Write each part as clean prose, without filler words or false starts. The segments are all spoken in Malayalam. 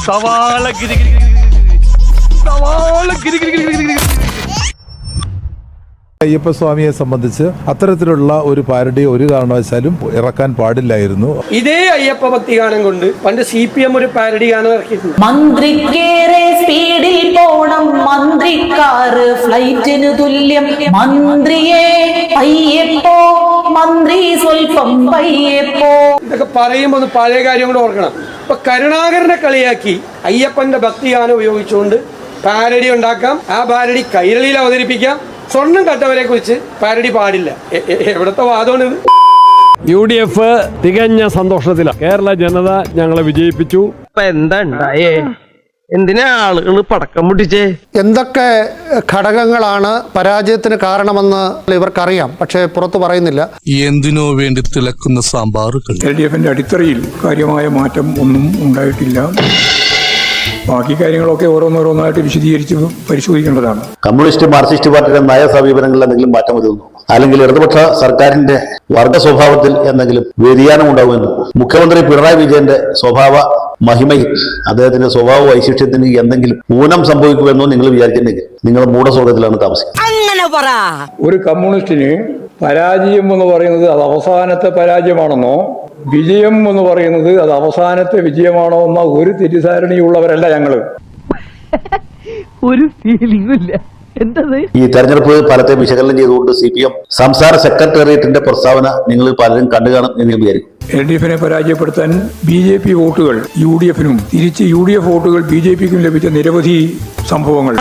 സവാള അയ്യപ്പസ്വാമിയെ സംബന്ധിച്ച് അത്തരത്തിലുള്ള ഒരു പാരഡി ഒരു കാരണവശാലും ഇറക്കാൻ പാടില്ലായിരുന്നു. ഇതേ അയ്യപ്പ ഭക്തി ഗാനം കൊണ്ട് പണ്ട് CPM ഒരു പാരഡി ഗാനം ഇറക്കിയിട്ടുണ്ട്. മന്ത്രിക്കേറെ സ്പീഡിൽ പോണം, മന്ത്രിക്കാറ് ഫ്ലൈറ്റിന് തുല്യം, മന്ത്രിയെ അയ്യപ്പോ, മന്ത്രി സ്വൽപ്പം പയ്യപ്പോ. ഇതൊക്കെ പറയുമ്പോൾ ഒന്ന് പഴയ കാര്യം കൂടെ ഓർക്കണം. ഇപ്പൊ കരുണാകരനെ കളിയാക്കി അയ്യപ്പന്റെ ഭക്തിഗാനം ഉപയോഗിച്ചുകൊണ്ട് പാരഡി ഉണ്ടാക്കാം. ആ പാരഡി കൈരളിയിൽ അവതരിപ്പിക്കാം. സ്വർണം കട്ടവരെ കുറിച്ച് പാരഡി പാടില്ല. എവിടത്തെ വാദമാണ്? UDF തികഞ്ഞ സന്തോഷത്തിലാണ്. കേരള ജനത ഞങ്ങളെ വിജയിപ്പിച്ചു. എന്താ ഉണ്ടായേ? എന്തിനാ ആളുകൾ പടക്കം പൊട്ടിച്ചേ? എന്തൊക്കെ ഘടകങ്ങളാണ് പരാജയത്തിന് കാരണമെന്ന് ഇവർക്കറിയാം, പക്ഷേ പുറത്തു പറയുന്നില്ല. എന്തിനോ വേണ്ടി തിളക്കുന്ന സാമ്പാറുകൾ. LDFന്റെ അടിത്തറയിൽ കാര്യമായ മാറ്റം ഒന്നും ഉണ്ടായിട്ടില്ല. ബാക്കി കാര്യങ്ങളൊക്കെ ഓരോന്നോരോന്നായിട്ട് വിശദീകരിച്ച് പരിശോധിക്കേണ്ടതാണ്. കമ്മ്യൂണിസ്റ്റ് മാർക്സിസ്റ്റ് പാർട്ടിയുടെ നയ സമീപനങ്ങളിൽ എന്തെങ്കിലും മാറ്റം വരുന്നു, അല്ലെങ്കിൽ ഇടതുപക്ഷ സർക്കാരിന്റെ വർഗ സ്വഭാവത്തിൽ എന്തെങ്കിലും വ്യതിയാനം ഉണ്ടാവുമെന്നും മുഖ്യമന്ത്രി പിണറായി വിജയന്റെ സ്വഭാവ മഹിമയിൽ അദ്ദേഹത്തിന്റെ സ്വഭാവ വൈശിഷ്ട്യത്തിന് എന്തെങ്കിലും ഊനം സംഭവിക്കുമെന്നോ നിങ്ങൾ വിചാരിച്ചിട്ടുണ്ടെങ്കിൽ നിങ്ങൾ മൂഢസ്വർഗത്തിലാണ് താമസിക്കുന്നത്. ഒരു കമ്മ്യൂണിസ്റ്റിന് പരാജയം എന്ന് പറയുന്നത് അത് അവസാനത്തെ പരാജയമാണെന്നോ വിജയം എന്ന് പറയുന്നത് അത് അവസാനത്തെ വിജയമാണോ എന്ന ഒരു തെറ്റിദ്ധാരണയുള്ളവരല്ല ഞങ്ങള്. ഒരു ഫീലിംഗും ഇല്ല. ഈ തെരഞ്ഞെടുപ്പ് ഫലത്തെ വിശകലനം ചെയ്തുകൊണ്ട് CPM സംസ്ഥാന സെക്രട്ടേറിയറ്റിന്റെ പ്രസ്താവന നിങ്ങൾ പലരും കണ്ടു കാണും എന്ന് വിചാരിക്കും. LDFനെ പരാജയപ്പെടുത്താൻ BJP വോട്ടുകൾ UDFനും തിരിച്ച് UDF വോട്ടുകൾ BJPക്കും ലഭിച്ച നിരവധി സംഭവങ്ങൾ.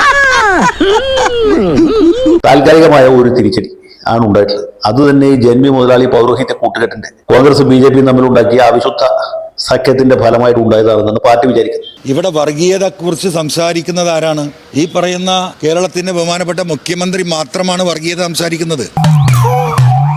താൽക്കാലികമായ ഒരു തിരിച്ചടി ആണ് ഉണ്ടായിട്ടുള്ളത്. അതുതന്നെ ഈ ജന്മി മുതലാളി പൗരോഹിത്യ കൂട്ടുകെട്ടിന്റെ കോൺഗ്രസ് BJP തമ്മിലുണ്ടാക്കിയ അവിശുദ്ധ സഖ്യത്തിന്റെ ഫലമായിട്ട് ഉണ്ടായതാണെന്നാണ് പാർട്ടി വിചാരിക്കുന്നത്. ഇവിടെ വർഗീയതയെക്കുറിച്ച് സംസാരിക്കുന്നത് ആരാണ്? ഈ പറയുന്ന കേരളത്തിന്റെ ബഹുമാനപ്പെട്ട മുഖ്യമന്ത്രി മാത്രമാണ് വർഗീയത സംസാരിക്കുന്നത്.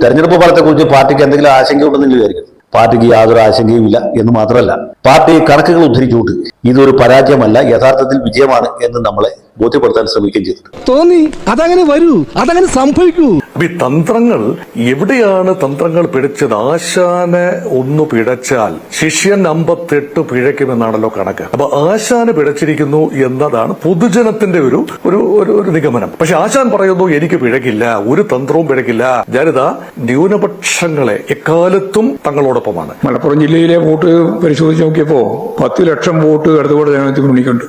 തെരഞ്ഞെടുപ്പ് ഫലത്തെക്കുറിച്ച് പാർട്ടിക്ക് എന്തെങ്കിലും ആശങ്കയുണ്ടെന്ന് വിചാരിക്കും. പാർട്ടിക്ക് യാതൊരു ആശങ്കയും ഇല്ല എന്ന് മാത്രമല്ല, പാർട്ടി കണക്കുകൾ ഉദ്ധരിച്ചുകൊണ്ട് ഇതൊരു പരാജയമല്ല, യഥാർത്ഥത്തിൽ വിജയമാണ് എന്ന് നമ്മളെ ബോധ്യപ്പെടുത്താൻ ശ്രമിക്കുകയും ചെയ്തു. തോന്നി അതങ്ങനെ വരൂ, അതങ്ങനെ സംഭവിക്കൂ. ഈ തന്ത്രങ്ങൾ എവിടെയാണ് തന്ത്രങ്ങൾ പിഴച്ചത്? ആശാന് ഒന്ന് പിഴച്ചാൽ ശിഷ്യൻ 58 പിഴയ്ക്കുമെന്നാണല്ലോ കണക്ക്. അപ്പൊ ആശാന് പിഴച്ചിരിക്കുന്നു എന്നതാണ് പൊതുജനത്തിന്റെ ഒരു നിഗമനം. പക്ഷെ ആശാൻ പറയുന്നു എനിക്ക് പിഴക്കില്ല, ഒരു തന്ത്രവും പിഴക്കില്ല. ഞാനിതാ ന്യൂനപക്ഷങ്ങളെ എക്കാലത്തും തങ്ങളോടൊപ്പമാണ്. മലപ്പുറം ജില്ലയിലെ വോട്ട് പരിശോധിച്ച് നോക്കിയപ്പോ 10 ലക്ഷം വോട്ട് ഇടതുപാട് ജനാധിപത്യ മുന്നണിക്കുണ്ട്.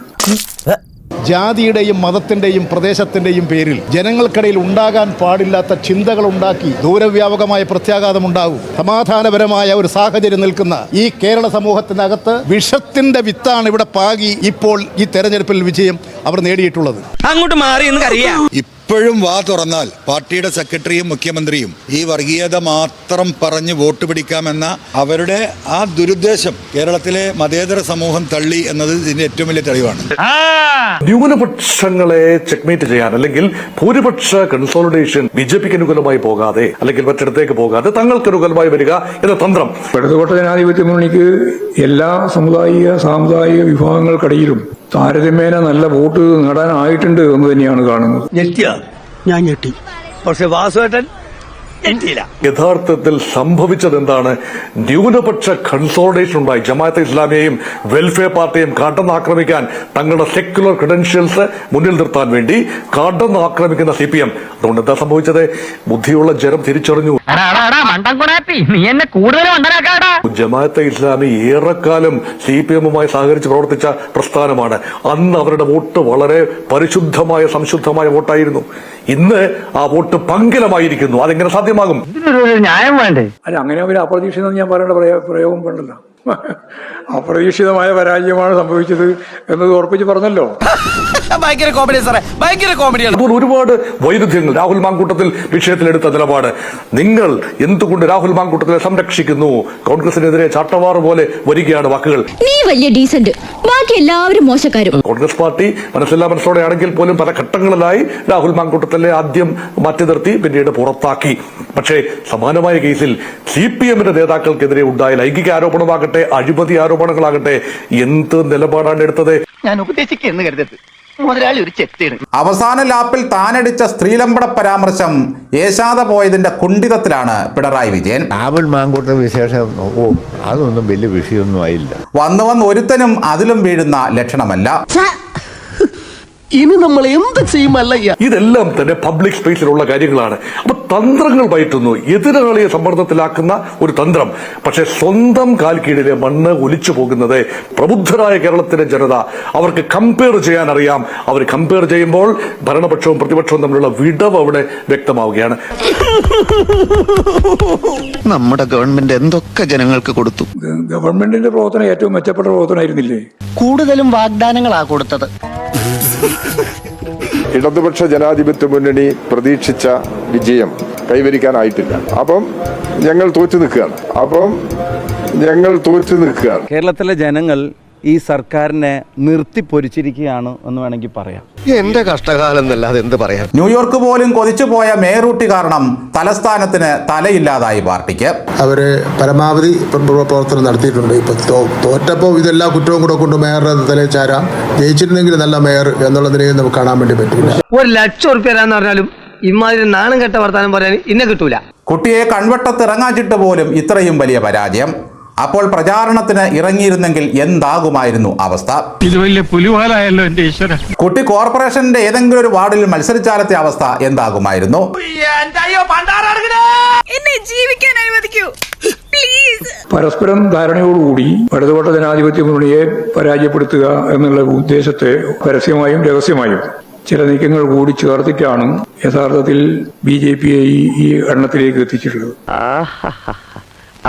ജാതിയുടെയും മതത്തിന്റെയും പ്രദേശത്തിന്റെയും പേരിൽ ജനങ്ങൾക്കിടയിൽ ഉണ്ടാകാൻ പാടില്ലാത്ത ചിന്തകൾ ഉണ്ടാക്കി ദൂരവ്യാപകമായ പ്രത്യാഘാതമുണ്ടാകും. സമാധാനപരമായ ഒരു സാഹചര്യം നിൽക്കുന്ന ഈ കേരള സമൂഹത്തിനകത്ത് വിഷത്തിന്റെ വിത്താണ് ഇവിടെ പാകി ഇപ്പോൾ ഈ തെരഞ്ഞെടുപ്പിൽ വിജയം അവർ നേടിയിട്ടുള്ളത്. അങ്ങോട്ട് മാറി എന്ന് അറിയാം. ഇപ്പോഴും വാ തുറന്നാൽ പാർട്ടിയുടെ സെക്രട്ടറിയും മുഖ്യമന്ത്രിയും ഈ വർഗീയത മാത്രം പറഞ്ഞ് വോട്ട് പിടിക്കാമെന്ന അവരുടെ ആ ദുരുദ്ദേശം കേരളത്തിലെ മതേതര സമൂഹം തള്ളി എന്നത് ഇതിന്റെ ഏറ്റവും വലിയ തെളിവാണ്. ന്യൂനപക്ഷങ്ങളെ ചെക്ക്മേറ്റ് ചെയ്യാൻ, അല്ലെങ്കിൽ ഭൂരിപക്ഷ കൺസോളിഡേഷൻ BJPക്ക് അനുകൂലമായി പോകാതെ, അല്ലെങ്കിൽ മറ്റിടത്തേക്ക് പോകാതെ തങ്ങൾക്ക് അനുകൂലമായി വരിക എന്ന തന്ത്രം. ഇടതുപാട് ജനാധിപത്യ മുന്നണിക്ക് എല്ലാ സമുദായിക സാമുദായിക വിഭാഗങ്ങൾക്കിടയിലും താരതമ്യേന നല്ല വോട്ട് നേടാനായിട്ടുണ്ട് എന്ന് തന്നെയാണ് കാണുന്നത്. ഞാൻ ഞെട്ടി. പക്ഷെ വാസുവേട്ടൻ യഥാർത്ഥത്തിൽ സംഭവിച്ചത് എന്താണ്? ന്യൂനപക്ഷ കൺസോളിഡേഷൻ ഉണ്ടായി. ജമാഅത്തെ ഇസ്ലാമിയെയും വെൽഫെയർ പാർട്ടിയെയും കടന്നാക്രമിക്കാൻ, തങ്ങളുടെ സെക്യുലർ ക്രെഡൻഷ്യൽസ് മുന്നിൽ നിർത്താൻ വേണ്ടി കടന്നാക്രമിക്കുന്ന CPM. അതുകൊണ്ട് എന്താ സംഭവിച്ചത്? ബുദ്ധിയുള്ള ജനം തിരിച്ചറിഞ്ഞു. ജമാഅത്തെ ഇസ്ലാമി ഏറെക്കാലം CPMുമായി സഹകരിച്ച് പ്രവർത്തിച്ച പ്രസ്ഥാനമാണ്. അന്ന് അവരുടെ വോട്ട് വളരെ പരിശുദ്ധമായ സംശുദ്ധമായ വോട്ടായിരുന്നു. ഇന്ന് ആ വോട്ട് പങ്കിലമായിരിക്കുന്നു. അതെങ്ങനെ സാധ്യമാകും? ന്യായം വേണ്ടേ? അല്ല, അങ്ങനെ ഒരു അപ്രതീക്ഷിതം ഞാൻ പറയേണ്ട പ്രയോഗം വേണ്ടല്ലോ. അപ്രതീക്ഷിതമായ പരാജയമാണ് സംഭവിച്ചത് എന്നത് ഉറപ്പിച്ച് പറഞ്ഞല്ലോ. ഭയങ്കര കോമഡി സാറേ, ഭയങ്കര കോമഡിയാണ്. അപ്പോൾ ഒരുപാട് വൈരുദ്ധ്യങ്ങൾ. രാഹുൽ മാങ്കൂട്ടത്തിൽ വിഷയത്തിലെടുത്ത നിലപാട്, നിങ്ങൾ എന്തുകൊണ്ട് രാഹുൽ മാങ്കൂട്ടത്തിലെ സംരക്ഷിക്കുന്നു? കോൺഗ്രസിനെതിരെ ചാട്ടവാറ് പോലെ വരികയാണ് വാക്കുകൾ. നീ വലിയ ഡീസന്റ്, ബാക്കി എല്ലാവരും മോശക്കാരും. കോൺഗ്രസ് പാർട്ടി മനസ്സോടെ ആണെങ്കിൽ പോലും പല ഘട്ടങ്ങളിലായി രാഹുൽ മാങ്കൂട്ടത്തിലെ ആദ്യം മാറ്റി നിർത്തി, പിന്നീട് പുറത്താക്കി. പക്ഷേ സമാനമായ കേസിൽ CPMന്റെ നേതാക്കൾക്കെതിരെ ഉണ്ടായ ലൈംഗിക ആരോപണമാകട്ടെ, അഴിമതി ആരോപണങ്ങളാകട്ടെ, എന്ത് നിലപാടാണ് എടുത്തത്? ഞാൻ ഉപദേശിക്കുന്നു കരുതരുത്. മുതലാളി ഒരു ചെത്തിയാണ്. അവസാന ലാപ്പിൽ താനടിച്ച സ്ത്രീലമ്പട പരാമർശം ഏശാതെ പോയതിന്റെ കുണ്ഠിതത്തിലാണ് പിണറായി വിജയൻ. ആവൽ മാങ്കൂട്ട വിശേഷം അതൊന്നും വലിയ വിഷയമൊന്നും ആയില്ല. വന്ന് ഒരുത്തനും അതിലും വീഴുന്ന ലക്ഷണമല്ല. ഇനി നമ്മൾ എന്ത് ചെയ്യുമല്ലയ്യ? ഇതെല്ലാം തന്നെ പബ്ലിക് സ്പേസിലുള്ള കാര്യങ്ങളാണ്. അപ്പൊ തന്ത്രങ്ങൾ പയറ്റുന്നു, എതിരാളിയെ സമ്മർദ്ദത്തിലാക്കുന്ന ഒരു തന്ത്രം. പക്ഷെ സ്വന്തം കാൽ കീഴിലെ മണ്ണ് ഒലിച്ചു പോകുന്നത് പ്രബുദ്ധരായ കേരളത്തിലെ ജനത അവർക്ക് കമ്പയർ ചെയ്യാൻ അറിയാം. അവർ കമ്പയർ ചെയ്യുമ്പോൾ ഭരണപക്ഷവും പ്രതിപക്ഷവും തമ്മിലുള്ള വിടവ് അവിടെ വ്യക്തമാവുകയാണ്. നമ്മുടെ ഗവൺമെന്റ് എന്തൊക്കെ ജനങ്ങൾക്ക് കൊടുത്തു. ഗവൺമെന്റിന്റെ പ്രവർത്തനം ഏറ്റവും മെച്ചപ്പെട്ട പ്രവർത്തനമായിരുന്നില്ലേ? കൂടുതലും വാഗ്ദാനങ്ങളാ കൊടുത്തത്. ഇടതുപക്ഷ ജനാധിപത്യ മുന്നണി പ്രതീക്ഷിച്ച വിജയം കൈവരിക്കാനായിട്ടില്ല. അപ്പം ഞങ്ങൾ തോറ്റു നിൽക്കുകയാണ്. കേരളത്തിലെ ജനങ്ങൾ ഈ സർക്കാരിനെ നിർത്തിപ്പൊരിച്ചിരിക്കുകയാണ് എന്ന് വേണമെങ്കിൽ പറയാം. എന്റെ കഷ്ടകാലം എന്നല്ലാതെ എന്ത് പറയാൻ. ന്യൂയോർക്ക് പോലും കൊതിച്ചുപോയ മേയറൂട്ടി കാരണം തലസ്ഥാനത്തിന് തലയില്ലാതായി പാർട്ടിക്ക്. അവര് പരമാവധി പ്രവർത്തനം നടത്തിയിട്ടുണ്ട്. ഇപ്പൊ തോറ്റപ്പോൾ ഇതെല്ലാ കുറ്റവും കൂടെ കൊണ്ട് മേയറുടെ തലയിൽ ചാരാം. ജയിച്ചിരുന്നെങ്കിൽ നല്ല മേയർ എന്നുള്ളതിനെയും നമുക്ക് കാണാൻ വേണ്ടി പറ്റില്ല. 1,00,000 റുപ്യ പറഞ്ഞാലും ഇമാതിരി നാണം കെട്ട വർത്താനം പറയാൻ ഇന്നെ കിട്ടൂല. കുട്ടിയെ കൺവട്ടത്തിറങ്ങാച്ചിട്ട് പോലും ഇത്രയും വലിയ പരാജയം. അപ്പോൾ പ്രചാരണത്തിന് ഇറങ്ങിയിരുന്നെങ്കിൽ എന്താകുമായിരുന്നു അവസ്ഥ? ഇത് വലിയ പുലിവാലായല്ലോ എന്റെ ഈശ്വര. കുട്ടി കോർപ്പറേഷന്റെ ഏതെങ്കിലും ഒരു വാർഡിൽ മത്സരിച്ചാലത്തെ അവസ്ഥ എന്താകുമായിരുന്നു? പരസ്പരം ധാരണയോടുകൂടി ഇടതുപക്ഷ ജനാധിപത്യ മുന്നണിയെ പരാജയപ്പെടുത്തുക എന്നുള്ള ഉദ്ദേശത്തെ പരസ്യമായും രഹസ്യമായും ചില നീക്കങ്ങൾ കൂടി ചേർത്തിട്ടാണ് യഥാർത്ഥത്തിൽ BJP-യെ ഈ എണ്ണത്തിലേക്ക് എത്തിച്ചിട്ടുള്ളത്.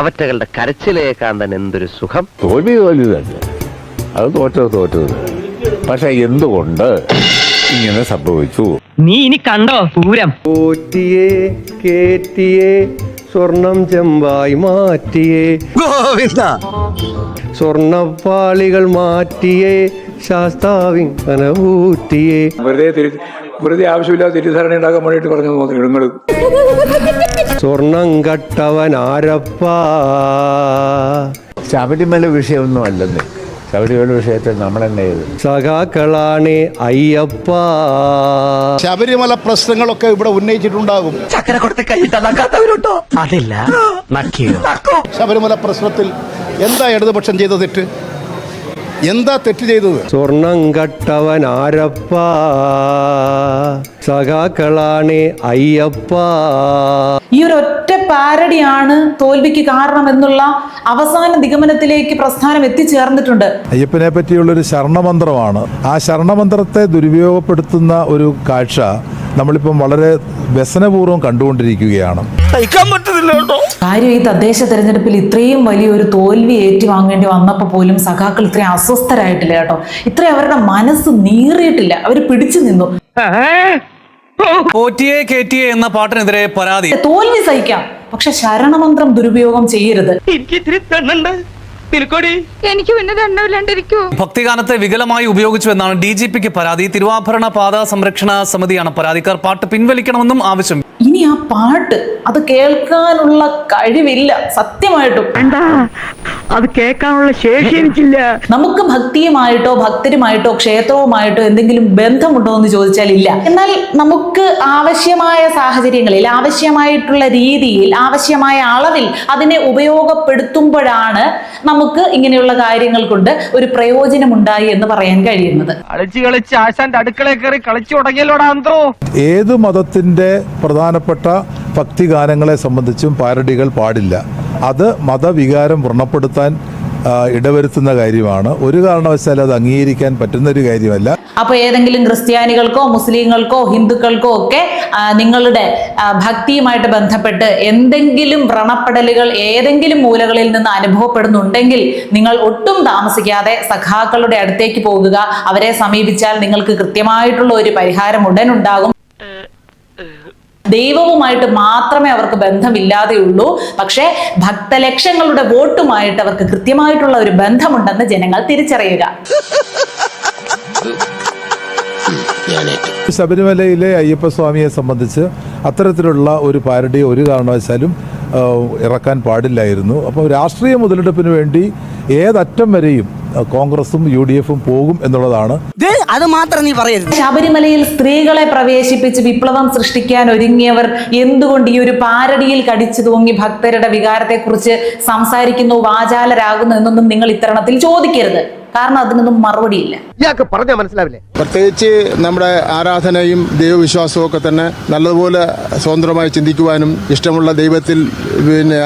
അവറ്റകളുടെ കരച്ചിലേക്കാൻ തന്നെ എന്തൊരു സുഖം. തോൽവി തന്നെ, അത് തോറ്റത്. പക്ഷെ എന്തുകൊണ്ട് ഇങ്ങനെ സംഭവിച്ചു? നീ ഇനി കണ്ടോ പൂരം? പോറ്റിയേ കേറ്റിയേ സ്വർണം ചെമ്പായി മാറ്റിയേ ഗോവിന്ദ, സ്വർണപ്പാളികൾ മാറ്റിയേ ശാസ്താവിൻ കനവൂറ്റിയേ. വെറുതെ ആവശ്യമില്ലാതെ തെറ്റിദ്ധാരണ ഉണ്ടാക്കാൻ വേണ്ടിയിട്ട് പറഞ്ഞു നിങ്ങൾ. സ്വർണം കട്ടവൻ ആരപ്പാ. ശബരിമല വിഷയമൊന്നും അല്ലെന്നേ. ശബരിമല വിഷയത്തിൽ നമ്മളെന്നെ ചെയ്തു. സഖാക്കളാണ് അയ്യപ്പ. ശബരിമല പ്രശ്നങ്ങളൊക്കെ ഇവിടെ ഉന്നയിച്ചിട്ടുണ്ടാകും. ചക്കര കൊടുത്ത് കൈട്ടവരുണ്ടോ? അതില്ല. ശബരിമല പ്രശ്നത്തിൽ എന്താ ഇടതുപക്ഷം ചെയ്ത തെറ്റ്? എന്താ തെറ്റ് ചെയ്തത്? സ്വർണം കട്ടവൻ ആരപ്പ, സഖാക്കളാണ് അയ്യപ്പ. ഈ ഒരു ഒറ്റ പാരഡിയാണ് തോൽവിക്ക് കാരണം എന്നുള്ള അവസാന നിഗമനത്തിലേക്ക് പ്രസ്ഥാനം എത്തിച്ചേർന്നിട്ടുണ്ട്. അയ്യപ്പനെ പറ്റിയുള്ളൊരു ശരണമന്ത്രമാണ്. ആ ശരണമന്ത്രത്തെ ദുരുപയോഗപ്പെടുത്തുന്ന ഒരു കാഴ്ച നമ്മളിപ്പം വളരെ വ്യസനപൂർവ്വം കണ്ടുകൊണ്ടിരിക്കുകയാണ്. കാര്യം ഈ തദ്ദേശ തെരഞ്ഞെടുപ്പിൽ ഇത്രയും വലിയൊരു തോൽവി ഏറ്റുവാങ്ങേണ്ടി വന്നപ്പോൾ പോലും സഖാക്കൾ ഇത്രയും അസ്വസ്ഥരായിട്ടില്ല കേട്ടോ. ഇത്രയും അവരുടെ മനസ്സ് നീറിയിട്ടില്ല. അവർ പിടിച്ചു നിന്നു. പോറ്റിയെ കേറ്റിയെ എന്ന പാട്ടിനെതിരെ പരാതി. തോൽവി സഹിക്കാം, പക്ഷെ ശരണമന്ത്രം ദുരുപയോഗം ചെയ്യരുത്. എനിക്ക് പിന്നെ രണ്ടോ ഭക്തിഗാനത്തെ വികലമായി ഉപയോഗിച്ചു എന്നാണ് DGP-ക്ക് പരാതി. തിരുവാഭരണ പാത സംരക്ഷണ സമിതിയാണ് പരാതിക്കാർ. പാട്ട് പിൻവലിക്കണമെന്നും ആവശ്യം. ഇനി ആ പാട്ട് അത് കേൾക്കാനുള്ള കഴിവില്ല സത്യമായിട്ടും. അത് കേൾക്കാനുള്ള ശേഷി എനിക്കില്ല. നമുക്ക് ഭക്തിയുമായിട്ടോ ഭക്തരുമായിട്ടോ ക്ഷേത്രവുമായിട്ടോ എന്തെങ്കിലും ബന്ധമുണ്ടോ എന്ന് ചോദിച്ചാൽ ഇല്ല. എന്നാൽ നമുക്ക് ആവശ്യമായ സാഹചര്യങ്ങളിൽ ആവശ്യമായിട്ടുള്ള രീതിയിൽ ആവശ്യമായ അളവിൽ അതിനെ ഉപയോഗപ്പെടുത്തുമ്പോഴാണ് നമുക്ക് ഇങ്ങനെയുള്ള കാര്യങ്ങൾ കൊണ്ട് ഒരു പ്രയോജനമുണ്ടായി എന്ന് പറയാൻ കഴിയുന്നത്. കളിച്ച് ആശാന്റെ അടുക്കളയിൽ കയറി കളിച്ചു തുടങ്ങിയല്ലോടാ അന്തോ. ഏത് മതത്തിൻ്റെ പ്രധാനപ്പെട്ട ഭക്തിഗാനങ്ങളെ സംബന്ധിച്ചും പാരഡികൾ പാടില്ല. അത് മതവികാരം വ്രണപ്പെടുത്താൻ ഇടവരുത്തുന്ന കാര്യമാണ്. ഒരു കാരണവശാലും അത് അംഗീകരിക്കാൻ പറ്റുന്ന ഒരു കാര്യമല്ല. അപ്പൊ ഏതെങ്കിലും ക്രിസ്ത്യാനികൾക്കോ മുസ്ലിങ്ങൾക്കോ ഹിന്ദുക്കൾക്കോ ഒക്കെ നിങ്ങളുടെ ഭക്തിയുമായിട്ട് ബന്ധപ്പെട്ട് എന്തെങ്കിലും വ്രണപ്പെടലുകൾ ഏതെങ്കിലും മൂലകളിൽ നിന്ന് അനുഭവപ്പെടുന്നുണ്ടെങ്കിൽ നിങ്ങൾ ഒട്ടും താമസിക്കാതെ സഖാക്കളുടെ അടുത്തേക്ക് പോകുക. അവരെ സമീപിച്ചാൽ നിങ്ങൾക്ക് കൃത്യമായിട്ടുള്ള ഒരു പരിഹാരം ഉടനുണ്ടാകും. ദൈവവുമായിട്ട് മാത്രമേ അവർക്ക് ബന്ധമില്ലാതെയുള്ളൂ. പക്ഷേ ഭക്തലക്ഷങ്ങളുടെ വോട്ടുമായിട്ട് അവർക്ക് കൃത്യമായിട്ടുള്ള ഒരു ബന്ധമുണ്ടെന്ന് ജനങ്ങൾ തിരിച്ചറിയുക. ശബരിമലയിലെ അയ്യപ്പസ്വാമിയെ സംബന്ധിച്ച് അത്തരത്തിലുള്ള ഒരു പാരഡി ഒരു കാരണവശാലും ഇറക്കാൻ പാടില്ലായിരുന്നു. അപ്പോൾ രാഷ്ട്രീയ മുതലെടുപ്പിന് വേണ്ടി ഏതറ്റം വരെയും കോൺഗ്രസും UDF-ഉം പോകും എന്നുള്ളതാണ്. അത് മാത്രം നീ പറയരുത്. ശബരിമലയിൽ സ്ത്രീകളെ പ്രവേശിപ്പിച്ച് വിപ്ലവം സൃഷ്ടിക്കാൻ ഒരുങ്ങിയവർ എന്തുകൊണ്ട് ഈ ഒരു പാരടിയിൽ കടിച്ചു തൂങ്ങി ഭക്തരുടെ വികാരത്തെക്കുറിച്ച് സംസാരിക്കുന്നു, വാചാലരാകുന്നു എന്നൊന്നും നിങ്ങൾ ഇത്തരണത്തിൽ ചോദിക്കരുത്. കാരണം അതിനൊന്നും മറുപടിയില്ല. ഇയാൾക്ക് പറഞ്ഞാൽ മനസ്സിലാവില്ലേ? പ്രത്യേകിച്ച് നമ്മുടെ ആരാധനയും ദൈവവിശ്വാസവും ഒക്കെ തന്നെ നല്ലതുപോലെ സ്വതന്ത്രമായി ചിന്തിക്കുവാനും ഇഷ്ടമുള്ള ദൈവത്തിൽ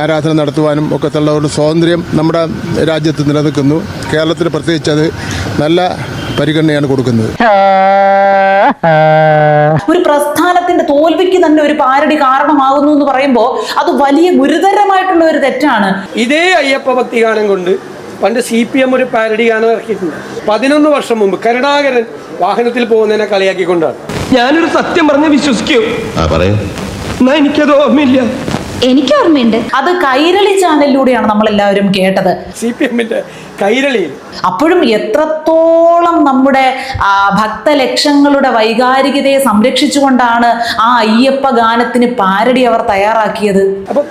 ആരാധന നടത്തുവാനും ഒക്കെ ഉള്ള ഒരു സ്വാതന്ത്ര്യം നമ്മുടെ രാജ്യത്ത് നിലനിൽക്കുന്നു. കേരളത്തിൽ പ്രത്യേകിച്ച് അത് നല്ല പരിഗണനയാണ് കൊടുക്കുന്നത്. ഒരു പ്രസ്ഥാനത്തിന്റെ തോൽവിക്ക് തന്നെ ഒരു പാരടി കാരണമാകുന്നു എന്ന് പറയുമ്പോൾ അത് വലിയ ഗുരുതരമായിട്ടുള്ള ഒരു തെറ്റാണ്. ഇതേ അയ്യപ്പ ഭക്തി ഗാനം കൊണ്ട് പണ്ട് CPM ഒരു പാരഡി ഗാനം ഇറക്കിയിട്ടുണ്ട്. 11 വർഷം മുമ്പ് കരുണാകരൻ വാഹനത്തിൽ പോകുന്നതിനെ കളിയാക്കിക്കൊണ്ടാണ്. ഞാനൊരു സത്യം പറഞ്ഞ് വിശ്വസിക്കൂ. എന്നാ എനിക്കത് ഓർമ്മയില്ല. എനിക്ക് ഓർമ്മയുണ്ട്. അത് കൈരളി ചാനലിലൂടെയാണ് നമ്മൾ എല്ലാവരും കേട്ടത്. CPM-ന്റെ കൈരളിയിൽ. അപ്പോഴും എത്രത്തോളം നമ്മുടെ ഭക്തലക്ഷങ്ങളുടെ വൈകാരികതയെ സംരക്ഷിച്ചുകൊണ്ടാണ് ആ അയ്യപ്പ ഗാനത്തിന് പാരടി അവർ തയ്യാറാക്കിയത്. അപ്പൊ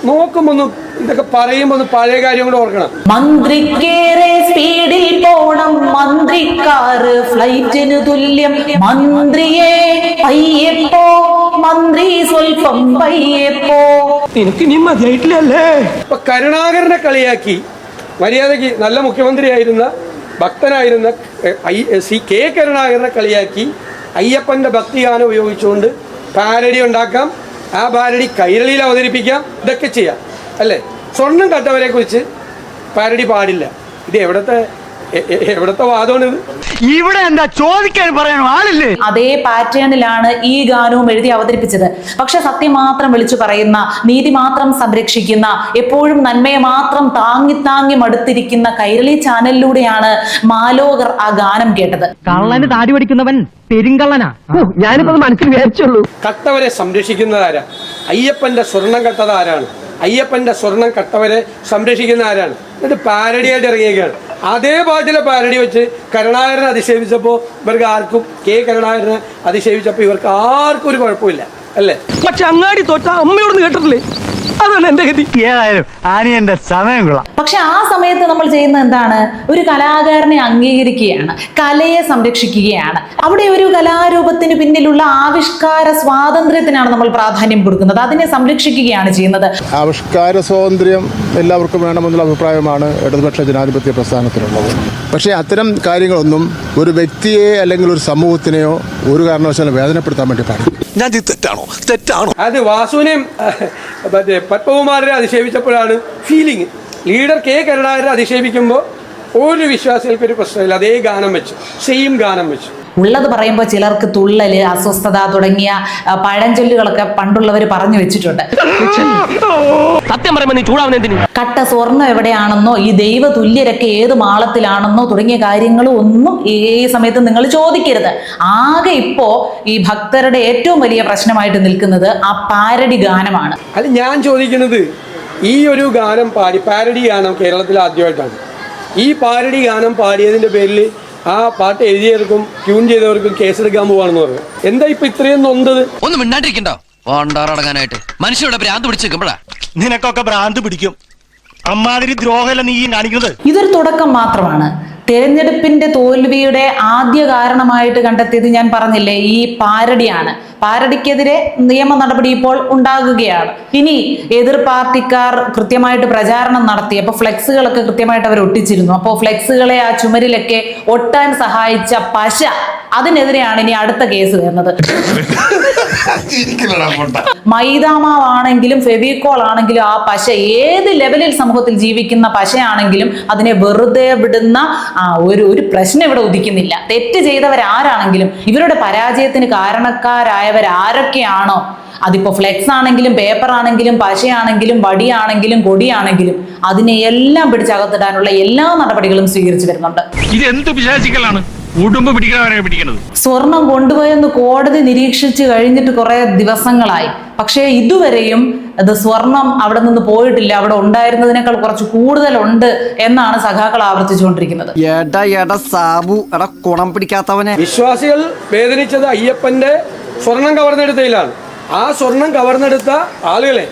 നോക്കുമ്പോ ഇതൊക്കെ പറയുമ്പോ പഴയ കാര്യം കൂടെ ഓർക്കണം. മന്ത്രിക്കേറെ സ്പീഡിൽ പോണം, മന്ത്രിക്കാറ് ഫ്ലൈറ്റിന് തുല്യം, മന്ത്രിയെ പയ്യപ്പോ, മന്ത്രി സ്വൽപ്പം പയ്യപ്പോ. എനിക്ക് നീ മതിയായിട്ടില്ലല്ലേ? ഇപ്പൊ കരുണാകരനെ കളിയാക്കി മര്യാദയ്ക്ക് നല്ല മുഖ്യമന്ത്രിയായിരുന്ന ഭക്തനായിരുന്ന K കരുണാകരനെ കളിയാക്കി അയ്യപ്പന്റെ ഭക്തിഗാനം ഉപയോഗിച്ചുകൊണ്ട് പാരഡി ഉണ്ടാക്കാം, ആ പാരഡി കൈരളിയിൽ അവതരിപ്പിക്കാം, ഇതൊക്കെ ചെയ്യാം അല്ലേ? സ്വർണം കട്ടവരെ കുറിച്ച് പാരഡി പാടില്ല. ഇത് എവിടത്തെ വാദമാണിത്? ഇവിടെ എന്താ ചോദിക്കാൻ പറയാനോ ആളില്ലേ? അതേ പാറ്റേണിലാണ് ഈ ഗാനവും എഴുതി അവതരിപ്പിച്ചത്. പക്ഷെ സത്യം മാത്രം വിളിച്ചു പറയുന്ന, നീതി മാത്രം സംരക്ഷിക്കുന്ന, എപ്പോഴും നന്മയെ മാത്രം താങ്ങി മടുത്തിരിക്കുന്ന കൈരളി ചാനലിലൂടെയാണ് മാലോകർ ആ ഗാനം കേട്ടത്. കള്ളന് താടി പഠിക്കുന്നവൻ പെരുങ്കള്ളനാ. ഞാനിപ്പോ മനസ്സിൽ വിചാരിച്ചുള്ളൂ. കട്ടവരെ സംരക്ഷിക്കുന്നതാരാ? അയ്യപ്പന്റെ സ്വർണം കട്ടത് ആരാണ്? അയ്യപ്പന്റെ സ്വർണം കട്ടവരെ സംരക്ഷിക്കുന്ന ആരാണ്? എന്നിട്ട് പാരഡിയായിട്ട് ഇറങ്ങിയേക്കാണ്. അതേ പാട്ടിലെ പാരഡി വെച്ച് കരുണാകരനെ അധിക്ഷേപിച്ചപ്പോൾ ഇവർക്ക് ആർക്കും കരുണാകരനെ അധിക്ഷേപിച്ചപ്പോൾ ഇവർക്ക് ആർക്കും ഒരു കുഴപ്പമില്ല അല്ലേ? പക്ഷെ അങ്ങാടി തോറ്റ അമ്മയോട് കേട്ടിട്ടില്ലേ? അതാണ് എന്റെ ഗതി. ഏതായാലും ആനിയന്റെ സമയം കൊള്ളാം. പക്ഷെ ആ സമയത്ത് നമ്മൾ ചെയ്യുന്ന എന്താണ്? ഒരു കലാകാരനെ അംഗീകരിക്കുകയാണ്, കലയെ സംരക്ഷിക്കുകയാണ്. അവിടെ ഒരു കലാരൂപത്തിന് പിന്നിലുള്ള ആവിഷ്കാര സ്വാതന്ത്ര്യത്തിനാണ് നമ്മൾ പ്രാധാന്യം കൊടുക്കുന്നത്, അതിനെ സംരക്ഷിക്കുകയാണ് ചെയ്യുന്നത്. ആവിഷ്കാര സ്വാതന്ത്ര്യം എല്ലാവർക്കും വേണമെന്നുള്ള അഭിപ്രായമാണ് ഇടതുപക്ഷ ജനാധിപത്യ പ്രസ്ഥാനത്തിനുള്ളത്. പക്ഷേ അത്തരം കാര്യങ്ങളൊന്നും ഒരു വ്യക്തിയെ അല്ലെങ്കിൽ ഒരു സമൂഹത്തിനെയോ ഒരു കാരണവശാലും വേദനപ്പെടുത്താൻ വേണ്ടി പാടില്ല. തെറ്റാണോ? അത് വാസുവിനെയും പത്മകുമാരനെ അധിക്ഷേപിച്ചപ്പോഴാണ് ഫീലിംഗ്. ലീഡർ കരുണാകരനെ അധിക്ഷേപിക്കുമ്പോൾ ഒരു വിശ്വാസികൾക്ക് ഒരു പ്രശ്നമില്ല. അതേ ഗാനം വെച്ചു, സെയിം ഗാനം വെച്ചു. ഉള്ളത് പറയുമ്പോൾ ചിലർക്ക് തുള്ളല്, അസ്വസ്ഥത തുടങ്ങിയ പഴഞ്ചൊല്ലുകളൊക്കെ പണ്ടുള്ളവർ പറഞ്ഞു വെച്ചിട്ടുണ്ട്. സത്യം പറയുമ്പോ നീ ചൂടാവുന്നതിന് കട്ട സ്വർണ്ണം എവിടെയാണെന്നോ ഈ ദൈവ തുല്യരൊക്കെ ഏത് മാളത്തിലാണെന്നോ തുടങ്ങിയ കാര്യങ്ങളും ഒന്നും ഈ സമയത്ത് നിങ്ങൾ ചോദിക്കരുത്. ആകെ ഇപ്പോ ഈ ഭക്തരുടെ ഏറ്റവും വലിയ പ്രശ്നമായിട്ട് നിൽക്കുന്നത് ആ പാരഡി ഗാനമാണ്. അത് ഞാൻ ചോദിക്കുന്നത്, ഈ ഒരു ഗാനം പാരഡി ഗാനം കേരളത്തിൽ ആദ്യമായിട്ടാണ്. ഈ പാരഡി ഗാനം പാടിയതിന്റെ പേരിൽ ആ പാട്ട് എഴുതിയവർക്കും ട്യൂൺ ചെയ്തവർക്കും കേസെടുക്കാൻ പോവാണെന്ന് പറഞ്ഞു. എന്താ ഇപ്പൊ ഇത്രയും നൊന്തത്? ഒന്നും മിണ്ടാണ്ടിരിക്കണ്ടോ? അടങ്ങാനായിട്ട് മനുഷ്യരുടെ ഭ്രാന്ത് പിടിച്ചേക്കുമ്പോഴാ നിനക്കൊക്കെ ഭ്രാന്ത് പിടിക്കും. അമ്മാതിരി ദ്രോഹമല്ല നീ കാണിക്കുന്നത്. ഇതൊരു തുടക്കം മാത്രമാണ്. തെരഞ്ഞെടുപ്പിന്റെ തോൽവിയുടെ ആദ്യ കാരണമായിട്ട് കണ്ടെത്തിയത് ഞാൻ പറഞ്ഞില്ലേ, ഈ പാരഡിയാണ്. പാരഡിക്കെതിരെ നിയമ നടപടി ഇപ്പോൾ ഉണ്ടാകുകയാണ്. ഇനി എതിർ പാർട്ടിക്കാർ കൃത്യമായിട്ട് പ്രചാരണം നടത്തി, അപ്പോൾ ഫ്ലെക്സുകളൊക്കെ കൃത്യമായിട്ട് അവർ ഒട്ടിച്ചിരുന്നു. അപ്പോൾ ഫ്ലെക്സുകളെ ആ ചുമരിലൊക്കെ ഒട്ടാൻ സഹായിച്ച പശ, അതിനെതിരെയാണ് ഇനി അടുത്ത കേസ് വരുന്നത്. മൈദാമാവാണെങ്കിലും ഫെവിക്കോൾ ആണെങ്കിലും ആ പശ ഏത് ലെവലിൽ സമൂഹത്തിൽ ജീവിക്കുന്ന പശയാണെങ്കിലും അതിനെ വെറുതെ വിടുന്ന ഒരു പ്രശ്നം ഇവിടെ ഉദിക്കുന്നില്ല. തെറ്റ് ചെയ്തവരാരാണെങ്കിലും ഇവരുടെ പരാജയത്തിന് കാരണക്കാരായവരാരൊക്കെയാണോ, അതിപ്പോ ഫ്ലെക്സ് ആണെങ്കിലും പേപ്പർ ആണെങ്കിലും പശയാണെങ്കിലും വടിയാണെങ്കിലും കൊടിയാണെങ്കിലും അതിനെ എല്ലാം പിടിച്ചകത്തിടാനുള്ള എല്ലാ നടപടികളും സ്വീകരിച്ചു വരുന്നുണ്ട്. ഇതെന്ത് വിശേഷിക്കലാണ് ഉടുമ്പ് പിടിക്കണവരെ പിടിക്കുന്നത്? സ്വർണം കൊണ്ടുപോയെന്ന് കോടതി നിരീക്ഷിച്ചു കഴിഞ്ഞിട്ട് കുറെ ദിവസങ്ങളായി. പക്ഷേ ഇതുവരെയും അത് സ്വർണം അവിടെ നിന്ന് പോയിട്ടില്ല, അവിടെ ഉണ്ടായിരുന്നതിനേക്കാൾ കുറച്ച് കൂടുതലുണ്ട് എന്നാണ് സഖാക്കൾ ആവർത്തിച്ചുകൊണ്ടിരിക്കുന്നത്. വിശ്വാസികൾ വേദനിച്ചത് അയ്യപ്പന്റെ സ്വർണം കവർന്നെടുത്തതിലാണ്. ആ സ്വർണം കവർന്നെടുത്ത ആളുകളെ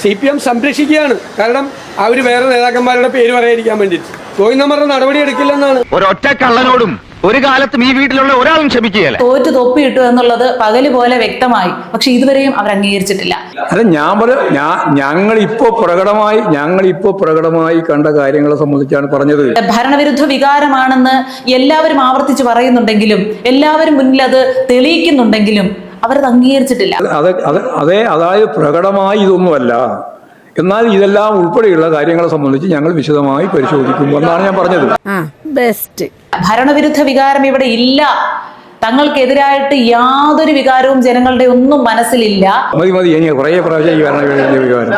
CPM സംരക്ഷിക്കുകയാണ്. കാരണം അവർ വേറെ നേതാക്കന്മാരുടെ പേര് പറയാതിരിക്കാൻ വേണ്ടിയിട്ട്. ഗോവിന്ദന്മാരുടെ നടപടി എടുക്കില്ലെന്നാണ്. ഒരൊറ്റ കള്ളനോടും ഒരു കാലത്തും ഈ വീട്ടിലുള്ള ഒരാളും ക്ഷമിക്കുകയല്ല. തോറ്റു തൊപ്പിയിട്ടു എന്നുള്ളത് പകല് പോലെ വ്യക്തമായി. പക്ഷെ ഇതുവരെയും അവർ അംഗീകരിച്ചിട്ടില്ല. അല്ല, ഞങ്ങളിപ്പോ പ്രകടമായി കണ്ട കാര്യങ്ങളെ സംബന്ധിച്ചാണ് പറഞ്ഞത്. ഭരണവിരുദ്ധ വികാരമാണെന്ന് എല്ലാവരും ആവർത്തിച്ച് പറയുന്നുണ്ടെങ്കിലും, എല്ലാവരും മുന്നിൽ അത് തെളിയിക്കുന്നുണ്ടെങ്കിലും അവരത് അംഗീകരിച്ചിട്ടില്ല. അതായത് പ്രകടമായി ഇതൊന്നുമല്ല, എന്നാൽ ഇതെല്ലാം ഉൾപ്പെടെയുള്ള കാര്യങ്ങളെ സംബന്ധിച്ച് ഞങ്ങൾ വിശദമായി പരിശോധിക്കും എന്നാണ് ഞാൻ പറഞ്ഞത്. ഭരണവിരുദ്ധ വികാരം ഇവിടെ ഇല്ല. തങ്ങൾക്കെതിരായിട്ട് യാതൊരു വികാരവും ജനങ്ങളുടെ ഒന്നും മനസ്സിലില്ല. മതി ഇനി കുറേ പ്രാവശ്യം ഈ ഭരണവിരുദ്ധ വികാരം.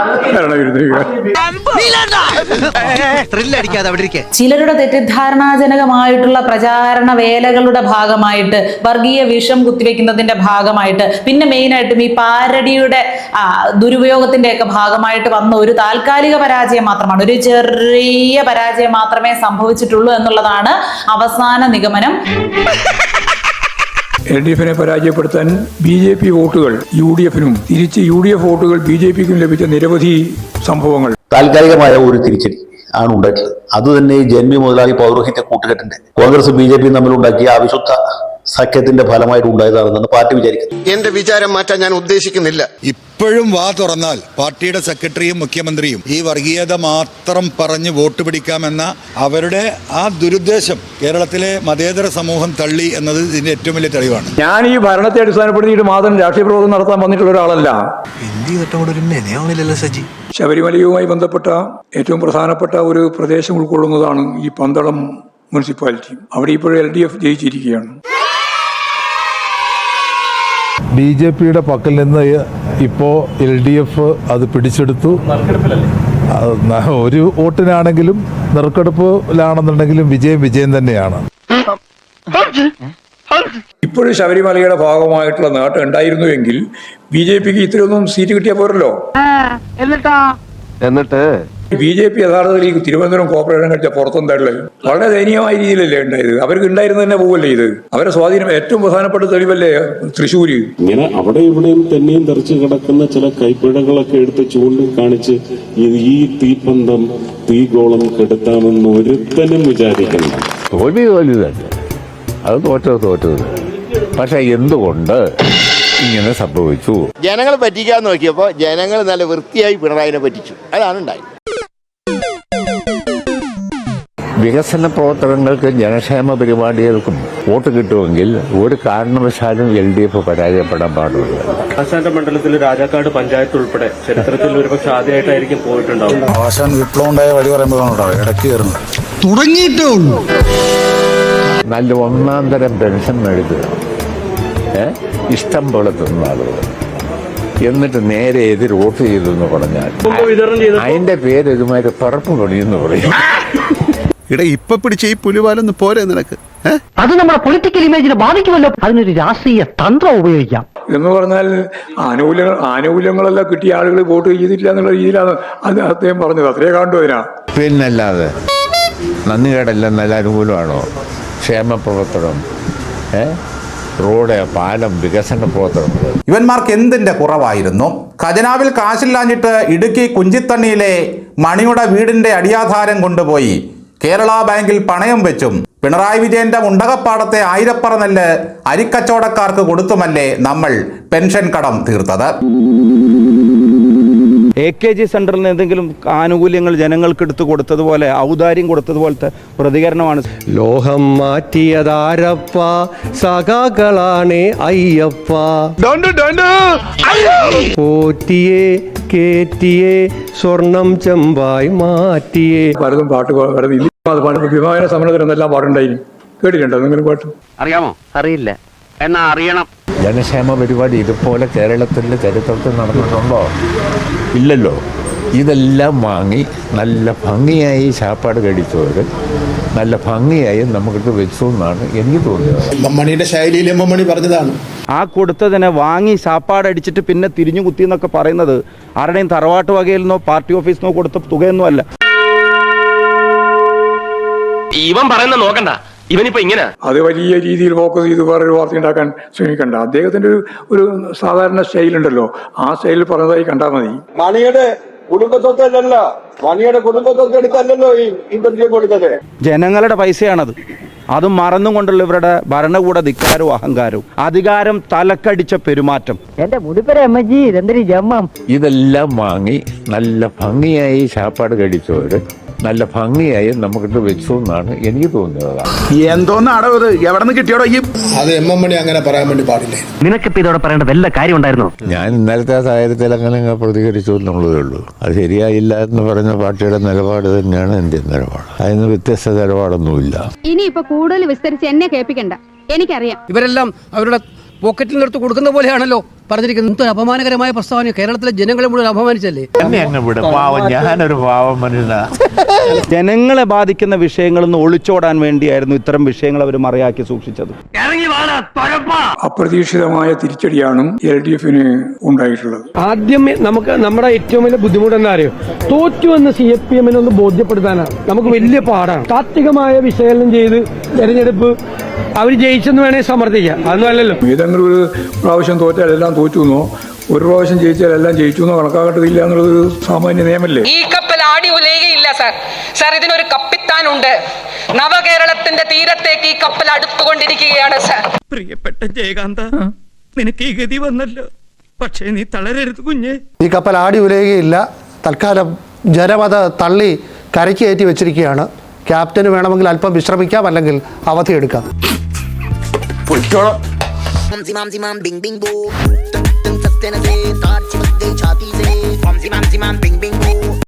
ചിലരുടെ തെറ്റിദ്ധാരണാജനകമായിട്ടുള്ള പ്രചാരണ വേലകളുടെ ഭാഗമായിട്ട്, വർഗീയ വിഷം കുത്തിവെക്കുന്നതിന്റെ ഭാഗമായിട്ട്, പിന്നെ മെയിനായിട്ടും ഈ പാരഡിയുടെ ദുരുപയോഗത്തിന്റെ ഒക്കെ ഭാഗമായിട്ട് വന്ന ഒരു താൽക്കാലിക പരാജയം മാത്രമാണ്, ഒരു ചെറിയ പരാജയം മാത്രമേ സംഭവിച്ചിട്ടുള്ളൂ എന്നുള്ളതാണ് അവസാന നിഗമനം. LDF-നെ പരാജയപ്പെടുത്താൻ BJP വോട്ടുകൾ UDF-നും തിരിച്ച് UDF വോട്ടുകൾ BJP-ക്കും ലഭിച്ച നിരവധി സംഭവങ്ങൾ. താൽക്കാലികമായ ഒരു തിരിച്ചടി ആണ് ഉണ്ടായിട്ടുള്ളത്. അതുതന്നെ ജന്മി മുതലാളി പൗരോഹിത്യ കൂട്ടുകെട്ടിന്റെ കോൺഗ്രസ് BJP തമ്മിലുണ്ടാക്കിയ അവിശുദ്ധ സഖ്യത്തിന്റെ ഫലമായിട്ട് ഉണ്ടായതാണെന്നാണ് പാർട്ടി വിചാരിക്കുന്നത്. എന്റെ വിചാരം മാറ്റാൻ ഞാൻ ഉദ്ദേശിക്കുന്നില്ല. ഇപ്പോഴും വാ തുറന്നാൽ പാർട്ടിയുടെ സെക്രട്ടറിയും മുഖ്യമന്ത്രിയും ഈ വർഗീയത മാത്രം പറഞ്ഞ് വോട്ട് പിടിക്കാമെന്ന അവരുടെ ആ ദുരുദ്ദേശം കേരളത്തിലെ മതേതര സമൂഹം തള്ളി എന്നത് ഇതിന്റെ ഏറ്റവും വലിയ തെളിവാണ്. ഞാൻ ഈ ഭരണത്തെ അടിസ്ഥാനപ്പെടുത്തിയിട്ട് മാത്രം രാഷ്ട്രീയ പ്രവർത്തനം നടത്താൻ വന്നിട്ടുള്ള ഒരാളല്ല. ശബരിമലയുമായി ബന്ധപ്പെട്ട ഏറ്റവും പ്രധാനപ്പെട്ട ഒരു പ്രദേശം ഉൾക്കൊള്ളുന്നതാണ് ഈ പന്തളം മുനിസിപ്പാലിറ്റി. അവിടെ ഇപ്പോഴും LDF ജയിച്ചിരിക്കുകയാണ്. BJP-യുടെ പക്കൽ നിന്ന് ഇപ്പോൾ LDF അത് പിടിച്ചെടുത്തു. ഒരു വോട്ടിനാണെങ്കിലും നറുക്കെടുപ്പിലാണെന്നുണ്ടെങ്കിലും വിജയം തന്നെയാണ്. ഇപ്പോഴും ശബരിമലയുടെ ഭാഗമായിട്ടുള്ള നേട്ടം ഉണ്ടായിരുന്നുവെങ്കിൽ BJP-ക്ക് ഇത്രയൊന്നും സീറ്റ് കിട്ടിയാൽ പോരല്ലോ. എന്നിട്ട് BJP യഥാർത്ഥത്തിൽ ഈ തിരുവനന്തപുരം കോർപ്പറേഷൻ കഴിച്ച പുറത്തെന്തായുള്ളത് വളരെ ദയനീയമായ രീതിയിലല്ലേ ഉണ്ടായത്. അവർക്ക് ഉണ്ടായിരുന്നു തന്നെ പോവല്ലേ ഇത്. അവരെ സ്വാധീനം ഏറ്റവും പ്രധാനപ്പെട്ട തെളിവല്ലേ തൃശ്ശൂര്. ഇങ്ങനെ അവിടെ ഇവിടെയും തന്നെയും തെറിച്ച് കിടക്കുന്ന ചില കൈപ്പിഴകളൊക്കെ എടുത്ത് ചൂണ്ടിക്കാണിച്ച് ഈ തീപ്പന്തം തീഗോളം കെടുത്താമെന്ന് ഒരുത്തനും വിചാരിക്കണം. തോൽവി തന്നെ, അത് തോറ്റത്. പക്ഷെ എന്തുകൊണ്ട് ഇങ്ങനെ സംഭവിച്ചു? ജനങ്ങൾ പറ്റിക്കാൻ നോക്കിയപ്പോൾ ജനങ്ങൾ നല്ല വൃത്തിയായി പിണറായിനെ പറ്റിച്ചു. അതാണ് ഉണ്ടായത്. വികസന പ്രവർത്തനങ്ങൾക്കും ജനക്ഷേമ പരിപാടികൾക്കും വോട്ട് കിട്ടുമെങ്കിൽ ഒരു കാരണവശാലും LDF പരാജയപ്പെടാൻ പാടില്ല. ആശാന്റെ മണ്ഡലത്തിൽ രാജാക്കാട് പഞ്ചായത്ത് ഉൾപ്പെടെ ചരിത്രത്തിൽ ഒരുപക്ഷെ ആദ്യമായിട്ടായിരിക്കും പോയിട്ടുണ്ടാവും. ആശാൻ വിപ്ലവം ഉണ്ടായ വഴി പറയുമ്പോഴാണ് ഇടയ്ക്ക് കയറുന്നത്. തുടങ്ങിയിട്ടേ ഉള്ളൂ. നല്ല ഒന്നാം തരം പെൻഷൻ മേടിക്കുക, ഇഷ്ടം പോലെ തിന്ന ആളുകൾ, എന്നിട്ട് നേരെ എതിർ വോട്ട് ചെയ്തു എന്ന് പറഞ്ഞാൽ അതിന്റെ പേര് ഇതുമാതിരി പറപ്പ് പണിയെന്ന് പറയും. ഇപ്പൊ പിടിച്ച ഈ പുലിവാലൊന്ന് പോരെ നിനക്ക്? അത് നമ്മുടെ പൊളിറ്റിക്കൽ ഇമേജിനെ ബാധിക്കുമല്ലോ. അതിനൊരു രാഷ്ട്രീയ തന്ത്രം ഉപയോഗിക്കാം എന്ന് പറഞ്ഞാൽ ആനുകൂല്യങ്ങളെല്ലാം കിട്ടിയ ആളുകൾ വോട്ട് ചെയ്തിട്ടില്ല എന്നുള്ള രീതിയിലാണ് അദ്ദേഹം പറഞ്ഞത്. അത്രേ കാണും അതിനാ. പിന്നല്ലാതെ നന്ദികേടെല്ലാം നല്ല അനുകൂലമാണോ? ക്ഷേമ പ്രവർത്തനം, റോഡ്, പാലം, വികസന പ്രവർത്തനം. ഇവന്മാർക്ക് എന്തിന്റെ കുറവായിരുന്നു? ഖജനാവിൽ കാശില്ലാഞ്ഞിട്ട് ഇടുക്കി കുഞ്ചിത്തണ്ണിയിലെ മണിയുടെ വീടിന്റെ അടിയാധാരം കൊണ്ടുപോയി കേരള ബാങ്കിൽ പണയം വെച്ചും പിണറായി വിജയന്റെ മുണ്ടകപ്പാടത്തെ ആയിരപ്പറ നെല്ല് അരിക്കച്ചവടക്കാർക്ക് കൊടുത്തുമല്ലേ നമ്മൾ പെൻഷൻ കടം തീർത്തത്. AKG സെന്ററിൽ നിന്ന് എന്തെങ്കിലും ആനുകൂല്യങ്ങൾ ജനങ്ങൾക്ക് എടുത്തു കൊടുത്തതുപോലെ, ഔദാര്യം കൊടുത്തതുപോലത്തെ പ്രതികരണമാണ്. ലോകം മാറ്റിയതാരപ്പ, സഖാക്കളാണേ അയ്യപ്പ. പോറ്റിയേ കേറ്റിയേ സ്വർണം ചെമ്പായി മാറ്റിയേ. പലതും പാട്ട് വിമാന സമരത്തിനെല്ലാം പാട്ടുണ്ടായിരുന്നു. കേട്ടിട്ടുണ്ടോ നിങ്ങൾ പാട്ട്? അറിയാമോ? അറിയില്ല, എന്നാ അറിയണം. ജനക്ഷേമ പരിപാടി ഇതുപോലെ കേരളത്തിൻ്റെ ചരിത്രത്തിൽ നടന്നിട്ടുണ്ടോ? ഇല്ലല്ലോ. ഇതെല്ലാം വാങ്ങി നല്ല ഭംഗിയായി ചാപ്പാട് കഴിച്ചവർ നല്ല ഭംഗിയായി നമുക്കിട്ട് വെച്ചു എന്നാണ് എനിക്ക് തോന്നുന്നത്. മണിയുടെ ശൈലിയിൽ മണി പറഞ്ഞതാണ്. ആ കൊടുത്തതിനെ വാങ്ങി സാപ്പാടടിച്ചിട്ട് പിന്നെ തിരിഞ്ഞു കുത്തി എന്നൊക്കെ പറയുന്നത് ആരുടെയും തറവാട്ട് വകയിൽ നിന്നോ പാർട്ടി ഓഫീസിൽ നിന്നോ കൊടുത്ത തുകയൊന്നും അല്ല. ഇവൻ പറയുന്നത് നോക്കണ്ട, ഇവനിപ്പോ ഇങ്ങനെ അത് വലിയ രീതിയിൽ ഫോക്കസ് ചെയ്ത് വേറൊരു വാർത്ത ഉണ്ടാക്കാൻ ശ്രമിക്കണ്ട. അദ്ദേഹത്തിന്റെ ഒരു സാധാരണ സ്റ്റൈലുണ്ടല്ലോ, ആ സ്റ്റൈലിൽ പറഞ്ഞതായി കണ്ടാൽ മതി. മണിയുടെ കുടുംബസ്വത്തല്ലല്ലോ, മണിയുടെ കുടുംബസ്വത്ത് എടുത്തല്ലോ ഈ ബന്ധം കൊടുത്തത്. ജനങ്ങളുടെ പൈസയാണത്. അതും മറന്നും കൊണ്ടുള്ള ഇവരുടെ ഭരണകൂട ധിക്കാരവും അഹങ്കാരവും, അധികാരം തലക്കടിച്ച പെരുമാറ്റം. എന്റെ മുടിപ്പര അമ്മജി ഇതെന്തൊരു ജമ്മം. ഇതെല്ലാം വാങ്ങി നല്ല ഭംഗിയായി സാപ്പാട് കഴിച്ചവര് നല്ല ഭംഗിയായി നമുക്കിട്ട് വെച്ചു എന്നാണ് എനിക്ക് തോന്നുന്നത്. എന്തോന്നാടോ ഇത്, എവിടെ നിന്ന് കിട്ടിയോടോ ഈ? അത് എം മണി അങ്ങനെ പറയാൻ വേണ്ടി പാടില്ലേ. നിനക്കിപ്പോ ഇതോടെ പറയേണ്ട വല്ല കാര്യം ഉണ്ടായിരുന്നോ? ഞാൻ ഇന്നലത്തെ സാഹചര്യത്തിൽ അങ്ങനെ പ്രതികരിച്ചു എന്നുള്ളതേ ഉള്ളൂ. അത് ശരിയായില്ല എന്ന് പറഞ്ഞ പാർട്ടിയുടെ നിലപാട് തന്നെയാണ് എൻ്റെ നിലപാട്. അതിന് വ്യത്യസ്ത നിലപാടൊന്നുമില്ല. ഇനിയിപ്പോ കൂടുതൽ വിസ്തരിച്ച് എന്നെ കേൾപ്പിക്കണ്ട, എനിക്കറിയാം. ഇവരെല്ലാം അവരുടെ പോക്കറ്റിൽ നിർത്തി കൊടുക്കുന്ന പോലെയാണല്ലോ പറഞ്ഞിരിക്കുന്നത്. അപമാനകരമായ പ്രസ്താവന കേരളത്തിലെ ജനങ്ങളെ മുഴുവൻ അപമാനിച്ചല്ലേ. ഞാനൊരു പാവം മനുഷ്യനാ. ജനങ്ങളെ ബാധിക്കുന്ന വിഷയങ്ങളിൽ നിന്ന് ഒളിച്ചോടാൻ വേണ്ടിയായിരുന്നു ഇത്തരം വിഷയങ്ങൾ അവർ മറയാക്കി സൂക്ഷിച്ചത്. അപ്രതീക്ഷിതമായ തിരിച്ചടിയാണ് LDF-ന് ഉണ്ടായിട്ടുള്ളത്. ആദ്യം നമ്മുടെ ഏറ്റവും വലിയ ബുദ്ധിമുട്ട് എന്താ അറിയോ? തോറ്റു എന്ന് CPM ഒന്ന് ബോധ്യപ്പെടുത്താനാണ് നമുക്ക് വലിയ പാടാണ്. താത്വികമായ വിശകലനം ചെയ്ത് തെരഞ്ഞെടുപ്പ് അവർ ജയിച്ചെന്ന് വേണേൽ സമർത്ഥിക്കാം. അതൊന്നും അല്ലല്ലോ. ഏതെങ്കിലും ഒരു പ്രാവശ്യം തോറ്റാൽ എല്ലാം തോറ്റു എന്നോ, ഒരു പ്രാവശ്യം ജയിച്ചാൽ എല്ലാം ജയിച്ചു എന്നോ കണക്കാക്കേണ്ടതില്ല എന്നുള്ളത് സാമാന്യ നിയമല്ലേ. ഈ കപ്പൽ ആടി ഉലയുകയില്ല സാർ. സാർ, ഇതിനൊരു കപ്പിത്താനുണ്ട്. നവകേരളത്തിന്റെ തീരത്തേക്ക് ഈ കപ്പൽ അടുത്തുകൊണ്ടിരിക്കുകയാണ് സാർ. പ്രിയപ്പെട്ട ജയകാന്ത, നിനക്ക് ഈ ഗതി വന്നല്ലോ. പക്ഷേ നീ തളരരുത് കുഞ്ഞെ. ഈ കപ്പൽ ആടി ഉലയുകയില്ല. തൽക്കാലം ജനമത് തള്ളി കരയ്ക്ക് കയറ്റി വെച്ചിരിക്കുകയാണ്. ക്യാപ്റ്റന് വേണമെങ്കിൽ അല്പം വിശ്രമിക്കാം, അല്ലെങ്കിൽ അവധിയെടുക്കാം.